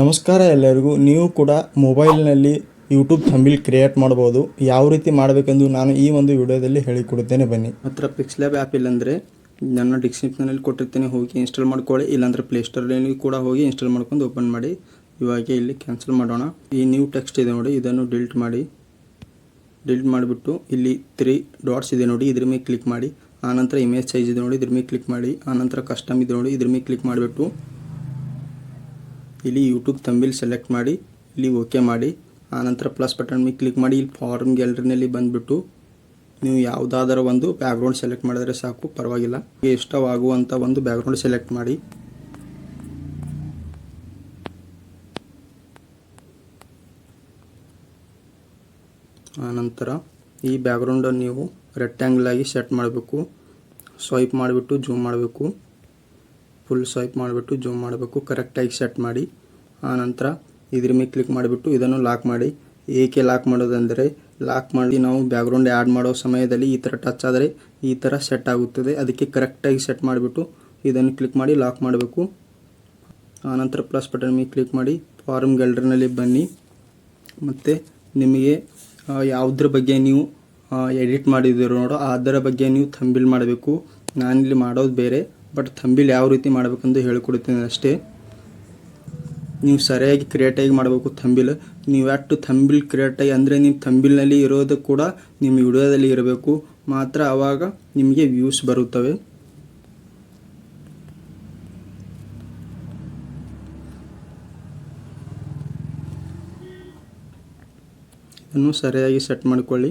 ನಮಸ್ಕಾರ ಎಲ್ಲರಿಗೂ. ನೀವು ಕೂಡ ಮೊಬೈಲ್ನಲ್ಲಿ ಯೂಟ್ಯೂಬ್ ಥಂಬ್ನೇಲ್ ಕ್ರಿಯೇಟ್ ಮಾಡ್ಬೋದು. ಯಾವ ರೀತಿ ಮಾಡಬೇಕೆಂದು ನಾನು ಈ ಒಂದು ವಿಡಿಯೋದಲ್ಲಿ ಹೇಳಿಕೊಡುತ್ತೇನೆ, ಬನ್ನಿ. ಹತ್ರ ಪಿಕ್ಸ್ಲ್ಯಾಬ್ ಆ್ಯಪ್ ಇಲ್ಲಾಂದರೆ ನನ್ನ ಡಿಸ್ಕ್ರಿಪ್ಷನಲ್ಲಿ ಕೊಟ್ಟಿರ್ತೇನೆ, ಹೋಗಿ ಇನ್ಸ್ಟಾಲ್ ಮಾಡ್ಕೊಳ್ಳಿ. ಇಲ್ಲಾಂದರೆ ಪ್ಲೇಸ್ಟೋರಲ್ಲಿ ಕೂಡ ಹೋಗಿ ಇನ್ಸ್ಟಾಲ್ ಮಾಡ್ಕೊಂಡು ಓಪನ್ ಮಾಡಿ. ಇವಾಗ ಇಲ್ಲಿ ಕ್ಯಾನ್ಸಲ್ ಮಾಡೋಣ. ಈ ನ್ಯೂ ಟೆಕ್ಸ್ಟ್ ಇದೆ ನೋಡಿ, ಇದನ್ನು ಡಿಲೀಟ್ ಮಾಡಿ. ಡಿಲೀಟ್ ಮಾಡಿಬಿಟ್ಟು ಇಲ್ಲಿ 3 ಡಾಟ್ಸ್ ಇದೆ ನೋಡಿ, ಇದ್ರ ಮೇಲೆ ಕ್ಲಿಕ್ ಮಾಡಿ. ಆನಂತರ ಇಮೇಜ್ ಸೈಜ್ ಇದೆ ನೋಡಿ, ಇದ್ರ ಮೇಲೆ ಕ್ಲಿಕ್ ಮಾಡಿ. ಆನಂತರ ಕಸ್ಟಮ್ ಇದೆ ನೋಡಿ, ಇದ್ರ ಮೇಲೆ ಕ್ಲಿಕ್ ಮಾಡಿಬಿಟ್ಟು ಇಲ್ಲಿ ಯೂಟ್ಯೂಬ್ ಥಂಬ್ನೇಲ್ ಸೆಲೆಕ್ಟ್ ಮಾಡಿ, ಇಲ್ಲಿ ಓಕೆ ಮಾಡಿ. ಆನಂತರ ಪ್ಲಸ್ ಬಟನ್ ಮೇಲೆ ಕ್ಲಿಕ್ ಮಾಡಿ. ಇಲ್ಲಿ ಫಾರ್ಮ್ ಗ್ಯಾಲರಿನಲ್ಲಿ ಬಂದುಬಿಟ್ಟು ನೀವು ಯಾವುದಾದರೂ ಒಂದು ಬ್ಯಾಕ್ಗ್ರೌಂಡ್ ಸೆಲೆಕ್ಟ್ ಮಾಡಿದರೆ ಸಾಕು, ಪರವಾಗಿಲ್ಲ. ಇಷ್ಟವಾಗುವಂಥ ಒಂದು ಬ್ಯಾಕ್ಗ್ರೌಂಡ್ ಸೆಲೆಕ್ಟ್ ಮಾಡಿ. ಆನಂತರ ಈ ಬ್ಯಾಕ್ಗ್ರೌಂಡನ್ನು ನೀವು ರೆಕ್ಟ್ಯಾಂಗಲ್ ಆಗಿ ಸೆಟ್ ಮಾಡಬೇಕು. ಸ್ವೈಪ್ ಮಾಡಿಬಿಟ್ಟು ಜೂಮ್ ಮಾಡಬೇಕು. ಫುಲ್ ಸ್ವೈಪ್ ಮಾಡಿಬಿಟ್ಟು ಜೂಮ್ ಮಾಡಬೇಕು. ಕರೆಕ್ಟಾಗಿ ಸೆಟ್ ಮಾಡಿ. ಆನಂತರ ಇದ್ರ ಮೇಲೆ ಕ್ಲಿಕ್ ಮಾಡಿಬಿಟ್ಟು ಇದನ್ನು ಲಾಕ್ ಮಾಡಿ. ಏಕೆ ಲಾಕ್ ಮಾಡೋದಂದರೆ, ಲಾಕ್ ಮಾಡಿ ನಾವು ಬ್ಯಾಕ್ಗ್ರೌಂಡ್ ಆ್ಯಡ್ ಮಾಡೋ ಸಮಯದಲ್ಲಿ ಈ ಥರ ಟಚ್ ಆದರೆ ಈ ಥರ ಸೆಟ್ ಆಗುತ್ತದೆ. ಅದಕ್ಕೆ ಕರೆಕ್ಟಾಗಿ ಸೆಟ್ ಮಾಡಿಬಿಟ್ಟು ಇದನ್ನು ಕ್ಲಿಕ್ ಮಾಡಿ ಲಾಕ್ ಮಾಡಬೇಕು. ಆನಂತರ ಪ್ಲಸ್ ಬಟನ್ ಮೇಲೆ ಕ್ಲಿಕ್ ಮಾಡಿ ಫಾರ್ಮ್ ಗ್ಯಾಲರಿನಲ್ಲಿ ಬನ್ನಿ. ಮತ್ತು ನಿಮಗೆ ಯಾವುದ್ರ ಬಗ್ಗೆ ನೀವು ಎಡಿಟ್ ಮಾಡಿದ್ದೀರೋ ನೋಡೋ ಅದರ ಬಗ್ಗೆ ನೀವು ಥಂಬ್ನೇಲ್ ಮಾಡಬೇಕು. ನಾನಿಲ್ಲಿ ಮಾಡೋದು ಬೇರೆ, ಬಟ್ ಥಂಬ್ನೇಲ್ ಯಾವ ರೀತಿ ಮಾಡಬೇಕೆಂದು ಹೇಳಿಕೊಡುತ್ತೇನೆ ಅಷ್ಟೇ. ನೀವು ಸರಿಯಾಗಿ ಕ್ರಿಯೇಟಾಗಿ ಮಾಡಬೇಕು ಥಂಬ್ನೇಲ್. ನೀವು ಎಷ್ಟು ಥಂಬ್ನೇಲ್ ಕ್ರಿಯೇಟಾಗಿ ಅಂದರೆ ನಿಮ್ಮ ಥಂಬ್ನೇಲ್ನಲ್ಲಿ ಇರೋದು ಕೂಡ ನಿಮ್ಮ ವಿಡಿಯೋದಲ್ಲಿ ಇರಬೇಕು, ಮಾತ್ರ ಆವಾಗ ನಿಮಗೆ ವ್ಯೂಸ್ ಬರುತ್ತವೆ. ಇದನ್ನು ಸರಿಯಾಗಿ ಸೆಟ್ ಮಾಡಿಕೊಳ್ಳಿ.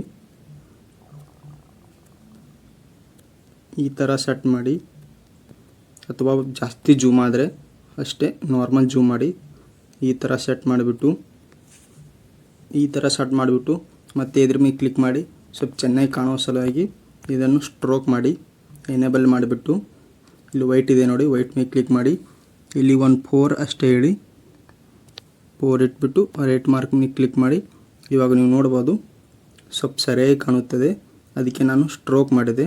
ಈ ಥರ ಸೆಟ್ ಮಾಡಿ, ಅಥವಾ ಜಾಸ್ತಿ ಜೂಮ್ ಆದರೆ ಅಷ್ಟೇ, ನಾರ್ಮಲ್ ಜೂಮ್ ಮಾಡಿ. ಈ ಥರ ಸೆಟ್ ಮಾಡಿಬಿಟ್ಟು ಮತ್ತು ಇದ್ರ ಮೇಲೆ ಕ್ಲಿಕ್ ಮಾಡಿ. ಸ್ವಲ್ಪ ಚೆನ್ನಾಗಿ ಕಾಣೋ ಸಲುವಾಗಿ ಇದನ್ನು ಸ್ಟ್ರೋಕ್ ಮಾಡಿ ಎನೇಬಲ್ ಮಾಡಿಬಿಟ್ಟು ಇಲ್ಲಿ ವೈಟ್ ಇದೆ ನೋಡಿ, ವೈಟ್ ಮೇಲೆ ಕ್ಲಿಕ್ ಮಾಡಿ. ಇಲ್ಲಿ 4 ಅಷ್ಟೇ ಇಡಿ. 4 ಇಟ್ಬಿಟ್ಟು ರೈಟ್ ಮಾರ್ಕ್ ಮೇಲೆ ಕ್ಲಿಕ್ ಮಾಡಿ. ಇವಾಗ ನೀವು ನೋಡ್ಬೋದು ಸ್ವಲ್ಪ ಸರಿಯಾಗಿ ಕಾಣುತ್ತದೆ, ಅದಕ್ಕೆ ನಾನು ಸ್ಟ್ರೋಕ್ ಮಾಡಿದೆ.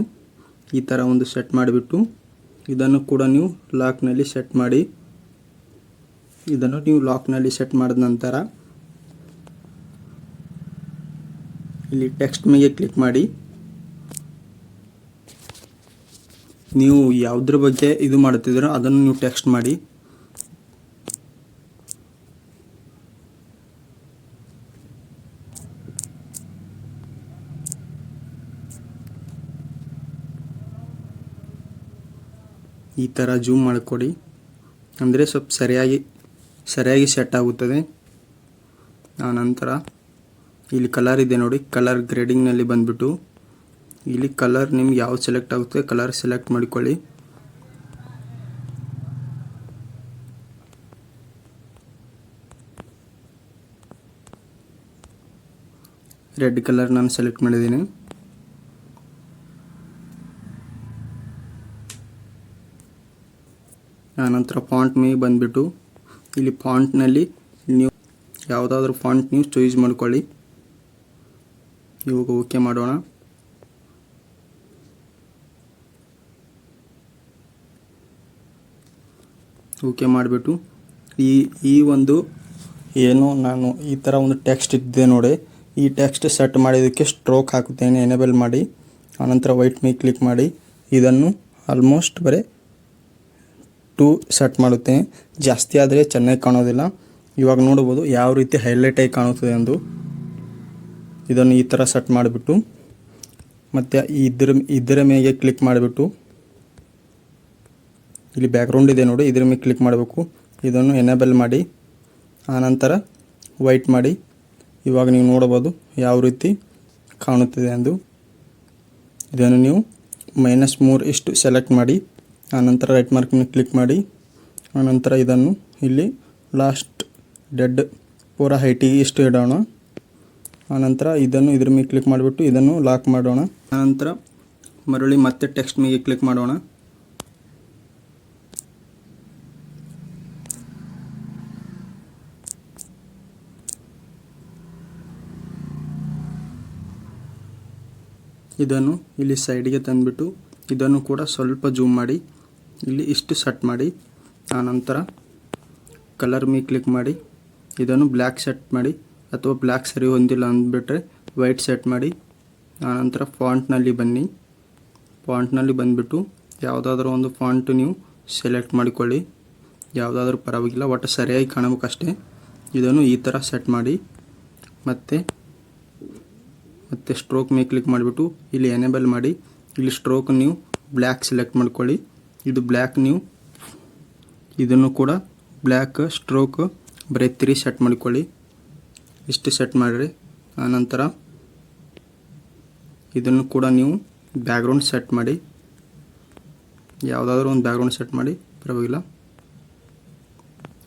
ಈ ಥರ ಒಂದು ಸೆಟ್ ಮಾಡಿಬಿಟ್ಟು ಇದನ್ನು ಕೂಡ ನೀವು ಲಾಕ್ನಲ್ಲಿ ಸೆಟ್ ಮಾಡಿ. ಇದನ್ನು ನೀವು ಲಾಕ್ನಲ್ಲಿ ಸೆಟ್ ಮಾಡಿದ ನಂತರ ಇಲ್ಲಿ ಟೆಕ್ಸ್ಟ್ ಮೇಲೆ ಕ್ಲಿಕ್ ಮಾಡಿ. ನೀವು ಯಾವುದ್ರ ಬಗ್ಗೆ ಇದು ಮಾಡ್ತಿದ್ದೀರೋ ಅದನ್ನು ನೀವು ಟೆಕ್ಸ್ಟ್ ಮಾಡಿ. ಈ ಥರ ಜೂಮ್ ಮಾಡಿಕೊಡಿ, ಅಂದರೆ ಸ್ವಲ್ಪ ಸರಿಯಾಗಿ ಸೆಟ್ ಆಗುತ್ತದೆ. ಆನಂತರ ಇಲ್ಲಿ ಕಲರ್ ಇದೆ ನೋಡಿ, ಕಲರ್ ಗ್ರೇಡಿಂಗ್ನಲ್ಲಿ ಬಂದುಬಿಟ್ಟು ಇಲ್ಲಿ ಕಲರ್ ನಿಮ್ಗೆ ಯಾವ್ದು ಸೆಲೆಕ್ಟ್ ಆಗುತ್ತೆ ಕಲರ್ ಸೆಲೆಕ್ಟ್ ಮಾಡಿಕೊಳ್ಳಿ. ರೆಡ್ ಕಲರ್ ನಾನು ಸೆಲೆಕ್ಟ್ ಮಾಡಿದ್ದೀನಿ. ಆನಂತರ ಫಾಂಟ್ ಮೇಲೆ ಬಂದುಬಿಟ್ಟು ಇಲ್ಲಿ ಫಾಂಟ್ನಲ್ಲಿ ನೀವು ಯಾವುದಾದ್ರೂ ಫಾಂಟ್ ನೀವು ಚಾಯ್ಸ್ ಮಾಡ್ಕೊಳ್ಳಿ. ಇವಾಗ ಓಕೆ ಮಾಡೋಣ. ಓಕೆ ಮಾಡಿಬಿಟ್ಟು ಈ ಒಂದು ಏನು ನಾನು ಈ ಥರ ಒಂದು ಟೆಕ್ಸ್ಟ್ ಇದ್ದೆ ನೋಡಿ, ಈ ಟೆಕ್ಸ್ಟ್ ಸೆಟ್ ಮಾಡಿದ್ದಕ್ಕೆ ಸ್ಟ್ರೋಕ್ ಹಾಕುತ್ತೇನೆ, ಎನೇಬಲ್ ಮಾಡಿ. ಆನಂತರ ವೈಟ್ ಮೇಲೆ ಕ್ಲಿಕ್ ಮಾಡಿ ಇದನ್ನು ಆಲ್ಮೋಸ್ಟ್ ಬರೀ 2 ಸೆಟ್ ಮಾಡುತ್ತೇನೆ. ಜಾಸ್ತಿ ಆದರೆ ಚೆನ್ನಾಗಿ ಕಾಣೋದಿಲ್ಲ. ಇವಾಗ ನೋಡ್ಬೋದು ಯಾವ ರೀತಿ ಹೈಲೈಟಾಗಿ ಕಾಣುತ್ತದೆ ಎಂದು. ಇದನ್ನು ಈ ಥರ ಸೆಟ್ ಮಾಡಿಬಿಟ್ಟು ಮತ್ತು ಇದರ ಮೇಲೆ ಕ್ಲಿಕ್ ಮಾಡಿಬಿಟ್ಟು ಇಲ್ಲಿ ಬ್ಯಾಕ್ಗ್ರೌಂಡ್ ಇದೆ ನೋಡಿ, ಇದರ ಮೇಲೆ ಕ್ಲಿಕ್ ಮಾಡಬೇಕು. ಇದನ್ನು ಎನೇಬಲ್ ಮಾಡಿ. ಆನಂತರ ವೈಟ್ ಮಾಡಿ. ಇವಾಗ ನೀವು ನೋಡ್ಬೋದು ಯಾವ ರೀತಿ ಕಾಣುತ್ತದೆ ಎಂದು. ಇದನ್ನು ನೀವು -3 ಇಷ್ಟು ಸೆಲೆಕ್ಟ್ ಮಾಡಿ. ಆನಂತರ ರೈಟ್ ಮಾರ್ಕ್ನ ಕ್ಲಿಕ್ ಮಾಡಿ. ಆನಂತರ ಇದನ್ನು ಇಲ್ಲಿ ಲಾಸ್ಟ್ ಡೆಡ್ ಪೂರ ಹೈಟಿಗೆ ಇಷ್ಟು ಇಡೋಣ. ಆನಂತರ ಇದನ್ನು ಇದ್ರ ಮೇಲೆ ಕ್ಲಿಕ್ ಮಾಡಿಬಿಟ್ಟು ಇದನ್ನು ಲಾಕ್ ಮಾಡೋಣ. ಆನಂತರ ಮರಳಿ ಮತ್ತೆ ಟೆಕ್ಸ್ಟ್ ಮೇಲೆ ಕ್ಲಿಕ್ ಮಾಡೋಣ. ಇದನ್ನು ಇಲ್ಲಿ ಸೈಡ್ಗೆ ತಂದುಬಿಟ್ಟು ಇದನ್ನು ಕೂಡ ಸ್ವಲ್ಪ ಜೂಮ್ ಮಾಡಿ ಇಲ್ಲಿ ಇಷ್ಟು ಸೆಟ್ ಮಾಡಿ. ಆನಂತರ ಕಲರ್ ಮೇಲೆ ಕ್ಲಿಕ್ ಮಾಡಿ ಇದನ್ನು ಬ್ಲ್ಯಾಕ್ ಸೆಟ್ ಮಾಡಿ, ಅಥವಾ ಬ್ಲ್ಯಾಕ್ ಸರಿ ಹೊಂದಿಲ್ಲ ಅಂದ್ಬಿಟ್ರೆ ವೈಟ್ ಸೆಟ್ ಮಾಡಿ. ಆನಂತರ ಫಾಂಟ್ನಲ್ಲಿ ಬನ್ನಿ. ಫಾಂಟ್ನಲ್ಲಿ ಬಂದುಬಿಟ್ಟು ಯಾವುದಾದ್ರೂ ಒಂದು ಫಾಂಟ್ ನೀವು ಸೆಲೆಕ್ಟ್ ಮಾಡಿಕೊಳ್ಳಿ, ಯಾವುದಾದ್ರೂ ಪರವಾಗಿಲ್ಲ, ಒಟ್ಟು ಸರಿಯಾಗಿ ಕಾಣಬೇಕಷ್ಟೇ. ಇದನ್ನು ಈ ಥರ ಸೆಟ್ ಮಾಡಿ. ಮತ್ತೆ ಸ್ಟ್ರೋಕ್ ಮೇಲೆ ಕ್ಲಿಕ್ ಮಾಡಿಬಿಟ್ಟು ಇಲ್ಲಿ ಎನೇಬಲ್ ಮಾಡಿ. ಇಲ್ಲಿ ಸ್ಟ್ರೋಕ್ ನೀವು ಬ್ಲ್ಯಾಕ್ ಸೆಲೆಕ್ಟ್ ಮಾಡ್ಕೊಳ್ಳಿ. ಇದು ಬ್ಲ್ಯಾಕ್ ನೀವು ಇದನ್ನು ಕೂಡ ಬ್ಲ್ಯಾಕ್ ಸ್ಟ್ರೋಕ್ ಬರೀ 3 ಸೆಟ್ ಮಾಡಿಕೊಳ್ಳಿ. ಇಷ್ಟು ಸೆಟ್ ಮಾಡಿರಿ. ಆನಂತರ ಇದನ್ನು ಕೂಡ ನೀವು ಬ್ಯಾಕ್ಗ್ರೌಂಡ್ ಸೆಟ್ ಮಾಡಿ, ಯಾವುದಾದ್ರೂ ಒಂದು ಬ್ಯಾಕ್ಗ್ರೌಂಡ್ ಸೆಟ್ ಮಾಡಿ ಪರವಾಗಿಲ್ಲ.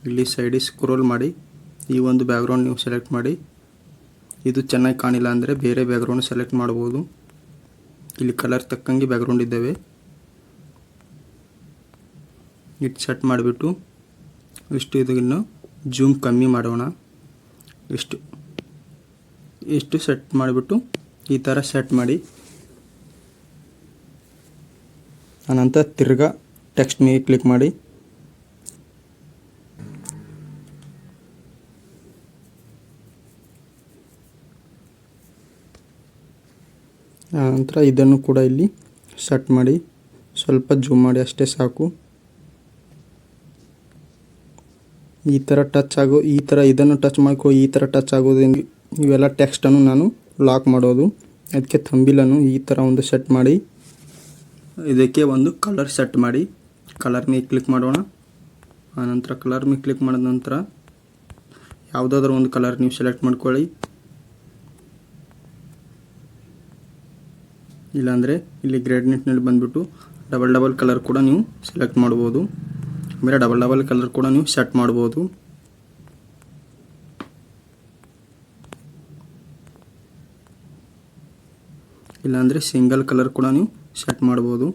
ಇಲ್ಲಿ ಸೈಡಿಗೆ ಸ್ಕ್ರೋಲ್ ಮಾಡಿ ಈ ಒಂದು ಬ್ಯಾಕ್ಗ್ರೌಂಡ್ ನೀವು ಸೆಲೆಕ್ಟ್ ಮಾಡಿ. ಇದು ಚೆನ್ನಾಗಿ ಕಾಣಿಲ್ಲ ಅಂದರೆ ಬೇರೆ ಬ್ಯಾಕ್ಗ್ರೌಂಡ್ ಸೆಲೆಕ್ಟ್ ಮಾಡ್ಬೋದು. ಇಲ್ಲಿ ಕಲರ್ ತಕ್ಕಂಗೆ ಬ್ಯಾಕ್ಗ್ರೌಂಡ್ ಇದ್ದಾವೆ. ಇಟ್ಟು ಸೆಟ್ ಮಾಡಿಬಿಟ್ಟು ಇದನ್ನು ಜೂಮ್ ಕಮ್ಮಿ ಮಾಡೋಣ. ಇಷ್ಟು ಸೆಟ್ ಮಾಡಿಬಿಟ್ಟು ಈ ಥರ ಸೆಟ್ ಮಾಡಿ. ಆನಂತರ ತಿರ್ಗಾ ಟೆಕ್ಸ್ಟ್ ಮೇಲೆ ಕ್ಲಿಕ್ ಮಾಡಿ. ಆನಂತರ ಇದನ್ನು ಕೂಡ ಇಲ್ಲಿ ಸೆಟ್ ಮಾಡಿ, ಸ್ವಲ್ಪ ಜೂಮ್ ಮಾಡಿ ಅಷ್ಟೇ ಸಾಕು. ಈ ಥರ ಇದನ್ನು ಟಚ್ ಮಾಡ್ಕೊ, ಈ ಥರ ಟಚ್ ಆಗೋದ್ರಿಂದ ಇವೆಲ್ಲ ಟೆಕ್ಸ್ಟನ್ನು ನಾನು ಲಾಕ್ ಮಾಡೋದು. ಅದಕ್ಕೆ ಥಂಬ್ನೇಲನ್ನು ಈ ಥರ ಒಂದು ಸೆಟ್ ಮಾಡಿ, ಇದಕ್ಕೆ ಒಂದು ಕಲರ್ ಸೆಟ್ ಮಾಡಿ. ಕಲರ್ ಮೇಲೆ ಕ್ಲಿಕ್ ಮಾಡೋಣ. ಆನಂತರ ಕಲರ್ ಮೇಲೆ ಕ್ಲಿಕ್ ಮಾಡಿದ ನಂತರ ಯಾವುದಾದ್ರೂ ಒಂದು ಕಲರ್ ನೀವು ಸೆಲೆಕ್ಟ್ ಮಾಡ್ಕೊಳ್ಳಿ. ಇಲ್ಲಾಂದರೆ ಇಲ್ಲಿ ಗ್ರೇಡಿಯಂಟ್ನಲ್ಲಿ ಬಂದುಬಿಟ್ಟು ಡಬಲ್ ಕಲರ್ ಕೂಡ ನೀವು ಸೆಲೆಕ್ಟ್ ಮಾಡ್ಬೋದು. ಆಮೇಲೆ ಡಬಲ್ ಕಲರ್ ಕೂಡ ನೀವು ಸೆಟ್ ಮಾಡ್ಬೋದು. ಇಲ್ಲಾಂದರೆ ಸಿಂಗಲ್ ಕಲರ್ ಕೂಡ ನೀವು ಸೆಟ್ ಮಾಡ್ಬೋದು.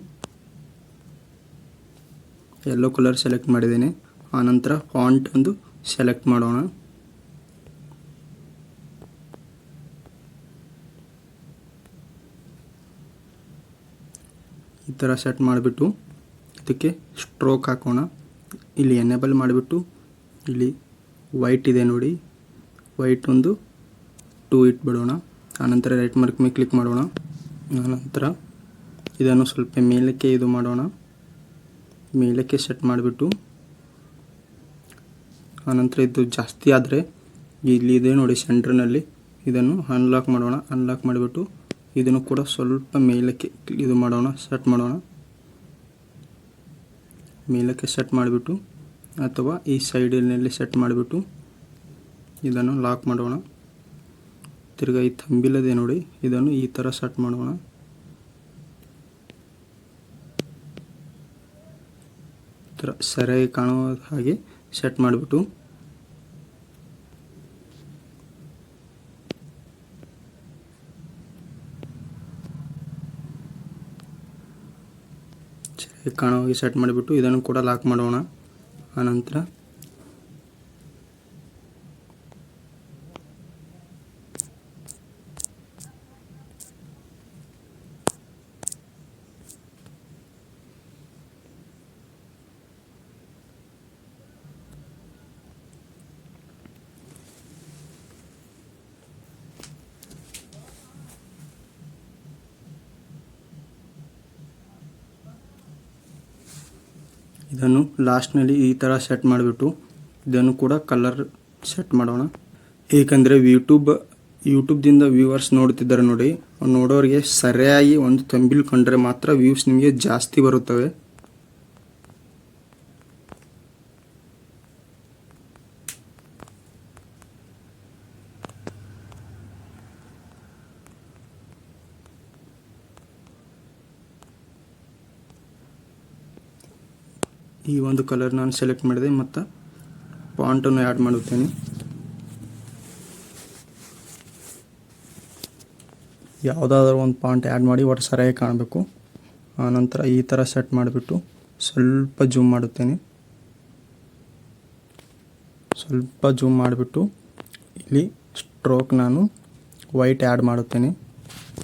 ಯೆಲ್ಲೋ ಕಲರ್ ಸೆಲೆಕ್ಟ್ ಮಾಡಿದ್ದೇನೆ. ಆನಂತರ ಫಾಂಟ್ ಒಂದು ಸೆಲೆಕ್ಟ್ ಮಾಡೋಣ. ಈ ಥರ ಸೆಟ್ ಮಾಡಿಬಿಟ್ಟು ಇದಕ್ಕೆ ಸ್ಟ್ರೋಕ್ ಹಾಕೋಣ. ಇಲ್ಲಿ ಎನೇಬಲ್ ಮಾಡಿಬಿಟ್ಟು ಇಲ್ಲಿ ವೈಟ್ ಇದೆ ನೋಡಿ, ವೈಟ್ ಒಂದು 2 ಇಟ್ಬಿಡೋಣ. ಆನಂತರ ರೈಟ್ ಮಾರ್ಕ್ ಮೇಲೆ ಕ್ಲಿಕ್ ಮಾಡೋಣ. ಆನಂತರ ಇದನ್ನು ಸ್ವಲ್ಪ ಮೇಲಕ್ಕೆ ಇದು ಮಾಡೋಣ, ಮೇಲಕ್ಕೆ ಸೆಟ್ ಮಾಡಿಬಿಟ್ಟು ಆನಂತರ ಇದು ಜಾಸ್ತಿ ಆದರೆ ಇಲ್ಲಿ ಇದೆ ನೋಡಿ ಸೆಂಟ್ರ್ನಲ್ಲಿ, ಇದನ್ನು ಅನ್ಲಾಕ್ ಮಾಡೋಣ. ಅನ್ಲಾಕ್ ಮಾಡಿಬಿಟ್ಟು ಇದನ್ನು ಕೂಡ ಸ್ವಲ್ಪ ಮೇಲಕ್ಕೆ ಇದು ಮಾಡೋಣ, ಸೆಟ್ ಮಾಡೋಣ. ಮೇಲಕ್ಕೆ ಸೆಟ್ ಮಾಡಿಬಿಟ್ಟು ಅಥವಾ ಈ ಸೈಡಿನಲ್ಲಿ ಸೆಟ್ ಮಾಡಿಬಿಟ್ಟು ಇದನ್ನು ಲಾಕ್ ಮಾಡೋಣ. ತಿರ್ಗಾ ಈ ಥಂಬ್ನೇಲ್ ನೋಡಿ, ಇದನ್ನು ಈ ಥರ ಸೆಟ್ ಮಾಡೋಣ. ಈ ಥರ ಸರಿಯಾಗಿ ಕಾಣುವ ಹಾಗೆ ಸೆಟ್ ಮಾಡಿಬಿಟ್ಟು ಕಾಣುವಾಗಿ ಸೆಟ್ ಮಾಡಿಬಿಟ್ಟು ಇದನ್ನು ಕೂಡ ಲಾಕ್ ಮಾಡೋಣ. ಆನಂತರ ಇದನ್ನು ಲಾಸ್ಟ್ನಲ್ಲಿ ಈ ಥರ ಸೆಟ್ ಮಾಡಿಬಿಟ್ಟು ಇದನ್ನು ಕೂಡ ಕಲರ್ ಸೆಟ್ ಮಾಡೋಣ. ಏಕೆಂದರೆ ಯೂಟ್ಯೂಬ್ದಿಂದ ವ್ಯೂವರ್ಸ್ ನೋಡ್ತಿದ್ದಾರೆ ನೋಡಿ, ನೋಡೋರಿಗೆ ಸರಿಯಾಗಿ ಒಂದು ಥಂಬ್ನೇಲ್ ಕಂಡ್ರೆ ಮಾತ್ರ ವ್ಯೂಸ್ ನಿಮಗೆ ಜಾಸ್ತಿ ಬರುತ್ತವೆ. ಈ ಒಂದು ಕಲರ್ ನಾನು ಸೆಲೆಕ್ಟ್ ಮಾಡಿದೆ ಮತ್ತು ಫಾಂಟನ್ನು ಆ್ಯಡ್ ಮಾಡುತ್ತೇನೆ. ಯಾವುದಾದ್ರೂ ಒಂದು ಫಾಂಟ್ ಆ್ಯಡ್ ಮಾಡಿ ಒಟ್ಟು ಸರಿಯಾಗಿ ಕಾಣಬೇಕು. ಆನಂತರ ಈ ಥರ ಸೆಟ್ ಮಾಡಿಬಿಟ್ಟು ಸ್ವಲ್ಪ ಜೂಮ್ ಮಾಡುತ್ತೇನೆ. ಸ್ವಲ್ಪ ಜೂಮ್ ಮಾಡಿಬಿಟ್ಟು ಇಲ್ಲಿ ಸ್ಟ್ರೋಕ್ ನಾನು ವೈಟ್ ಆ್ಯಡ್ ಮಾಡುತ್ತೇನೆ.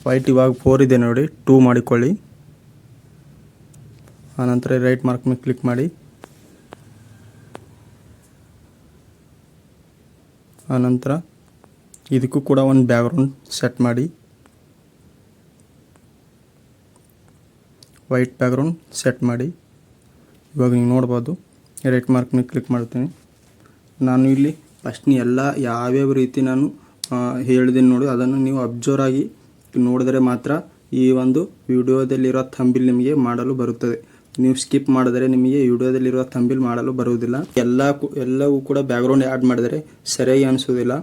ವೈಟ್ ಇವಾಗ 4 ಇದೆ ನೋಡಿ, 2 ಮಾಡಿಕೊಳ್ಳಿ. ಆನಂತರ ರೈಟ್ ಮಾರ್ಕ್ ಮೇಲೆ ಕ್ಲಿಕ್ ಮಾಡಿ ಆನಂತರ ಇದಕ್ಕೂ ಕೂಡ ಒಂದು ಬ್ಯಾಕ್ಗ್ರೌಂಡ್ ಸೆಟ್ ಮಾಡಿ, ವೈಟ್ ಬ್ಯಾಕ್ಗ್ರೌಂಡ್ ಸೆಟ್ ಮಾಡಿ. ಇವಾಗ ನೀವು ನೋಡ್ಬೋದು, ರೈಟ್ ಮಾರ್ಕ್ ಮೇಲೆ ಕ್ಲಿಕ್ ಮಾಡ್ತೀನಿ. ನಾನು ಇಲ್ಲಿ ಫಸ್ಟ್ ಎಲ್ಲ ಯಾವ್ಯಾವ ರೀತಿ ನಾನು ಹೇಳಿದ್ದೀನಿ ನೋಡಿ, ಅದನ್ನು ನೀವು ಅಬ್ಸರ್ವ್ ಆಗಿ ನೋಡಿದರೆ ಮಾತ್ರ ಈ ಒಂದು ವಿಡಿಯೋದಲ್ಲಿರೋ ಥಂಬಿಲ್ ನಿಮಗೆ ಮಾಡಲು ಬರುತ್ತದೆ. ನೀವು ಸ್ಕಿಪ್ ಮಾಡಿದರೆ ನಿಮಗೆ ವಿಡಿಯೋದಲ್ಲಿರುವ ಥಂಬಿಲ್ ಮಾಡಲು ಬರುವುದಿಲ್ಲ. ಎಲ್ಲವೂ ಕೂಡ ಬ್ಯಾಕ್ಗ್ರೌಂಡ್ ಆ್ಯಡ್ ಮಾಡಿದರೆ ಸರಿಯಾಗಿ ಅನಿಸೋದಿಲ್ಲ.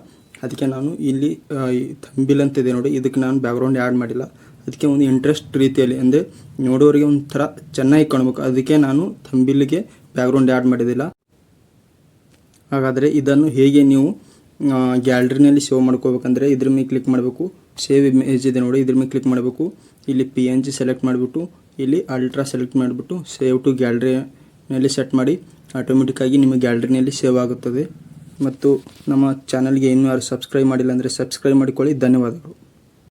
ಅದಕ್ಕೆ ನಾನು ಇಲ್ಲಿ ಥಂಬಿಲ್ ಅಂತಿದೆ ನೋಡಿ, ಇದಕ್ಕೆ ನಾನು ಬ್ಯಾಕ್ಗ್ರೌಂಡ್ ಆ್ಯಡ್ ಮಾಡಿಲ್ಲ. ಅದಕ್ಕೆ ಒಂದು ಇಂಟ್ರೆಸ್ಟ್ ರೀತಿಯಲ್ಲಿ ಅಂದರೆ ನೋಡೋರಿಗೆ ಒಂಥರ ಚೆನ್ನಾಗಿ ಕಾಣಬೇಕು, ಅದಕ್ಕೆ ನಾನು ಥಂಬಿಲ್ಗೆ ಬ್ಯಾಕ್ಗ್ರೌಂಡ್ ಆ್ಯಡ್ ಮಾಡಿದ್ದಿಲ್ಲ. ಹಾಗಾದರೆ ಇದನ್ನು ಹೇಗೆ ನೀವು ಗ್ಯಾಲರಿನಲ್ಲಿ ಸೇವ್ ಮಾಡ್ಕೋಬೇಕಂದ್ರೆ ಇದ್ರ ಮೇಲೆ ಕ್ಲಿಕ್ ಮಾಡಬೇಕು. ಸೇವ್ ಇಮೇಜ್ ಇದೆ ನೋಡಿ, ಇದ್ರ ಮೇಲೆ ಕ್ಲಿಕ್ ಮಾಡಬೇಕು. ಇಲ್ಲಿ PNG ಸೆಲೆಕ್ಟ್ ಮಾಡಿಬಿಟ್ಟು ಇಲ್ಲಿ ಅಲ್ಟ್ರಾ ಸೆಲೆಕ್ಟ್ ಮಾಡಿಬಿಟ್ಟು ಸೇವ್ ಟು ಗ್ಯಾಲರಿನಲ್ಲಿ ಸೆಟ್ ಮಾಡಿ. ಆಟೋಮೆಟಿಕ್ಕಾಗಿ ನಿಮ್ಮ ಗ್ಯಾಲರಿನಲ್ಲಿ ಸೇವ್ ಆಗುತ್ತದೆ. ಮತ್ತು ನಮ್ಮ ಚಾನಲ್ಗೆ ಇನ್ನೂ ಯಾರು ಸಬ್ಸ್ಕ್ರೈಬ್ ಮಾಡಿಲ್ಲ ಅಂದರೆ ಸಬ್ಸ್ಕ್ರೈಬ್ ಮಾಡಿಕೊಳ್ಳಿ. ಧನ್ಯವಾದಗಳು.